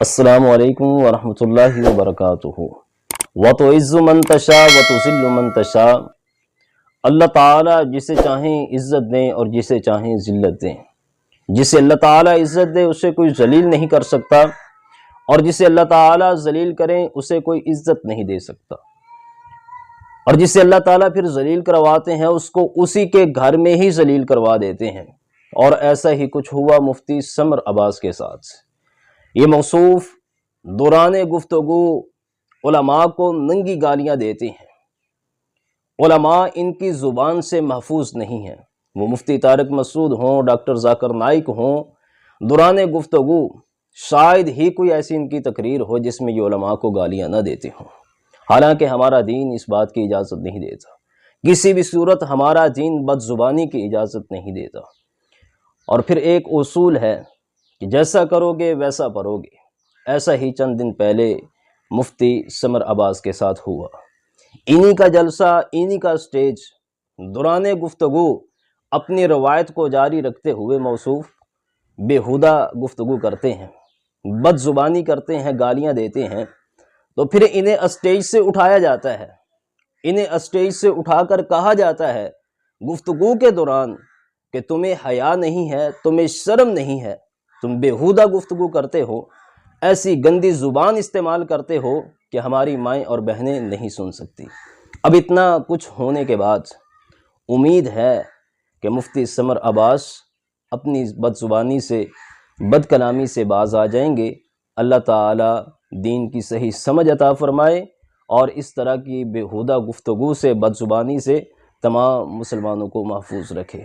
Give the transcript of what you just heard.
السلام علیکم ورحمۃ اللہ وبرکاتہ۔ وَتُعِزُّ مَن تَشَاءُ وَتُذِلُّ مَن تَشَاءُ۔ اللہ تعالیٰ جسے چاہیں عزت دیں اور جسے چاہیں ذلت دیں۔ جسے اللہ تعالیٰ عزت دے اسے کوئی ذلیل نہیں کر سکتا، اور جسے اللہ تعالیٰ ذلیل کریں اسے کوئی عزت نہیں دے سکتا، اور جسے اللہ تعالیٰ پھر ذلیل کرواتے ہیں اس کو اسی کے گھر میں ہی ذلیل کروا دیتے ہیں۔ اور ایسا ہی کچھ ہوا مفتی سمر عباس کے ساتھ۔ یہ موصوف دوران گفتگو علماء کو ننگی گالیاں دیتے ہیں۔ علماء ان کی زبان سے محفوظ نہیں ہیں، وہ مفتی طارق مسعود ہوں، ڈاکٹر ذاکر نائک ہوں، دوران گفتگو شاید ہی کوئی ایسی ان کی تقریر ہو جس میں یہ علماء کو گالیاں نہ دیتے ہوں، حالانکہ ہمارا دین اس بات کی اجازت نہیں دیتا، کسی بھی صورت ہمارا دین بد زبانی کی اجازت نہیں دیتا۔ اور پھر ایک اصول ہے کہ جیسا کرو گے ویسا پرو گے، ایسا ہی چند دن پہلے مفتی سمر عباس کے ساتھ ہوا۔ انہی کا جلسہ، انہی کا سٹیج، دوران گفتگو اپنی روایت کو جاری رکھتے ہوئے موصوف بیہودہ گفتگو کرتے ہیں، بد زبانی کرتے ہیں، گالیاں دیتے ہیں، تو پھر انہیں اسٹیج سے اٹھایا جاتا ہے، انہیں اسٹیج سے اٹھا کر کہا جاتا ہے گفتگو کے دوران کہ تمہیں حیا نہیں ہے، تمہیں شرم نہیں ہے، تم بیہودہ گفتگو کرتے ہو، ایسی گندی زبان استعمال کرتے ہو کہ ہماری مائیں اور بہنیں نہیں سن سکتی۔ اب اتنا کچھ ہونے کے بعد امید ہے کہ مفتی سمر عباس اپنی بد زبانی سے، بد کلامی سے باز آ جائیں گے۔ اللہ تعالی دین کی صحیح سمجھ عطا فرمائے اور اس طرح کی بیہودہ گفتگو سے، بد زبانی سے تمام مسلمانوں کو محفوظ رکھے۔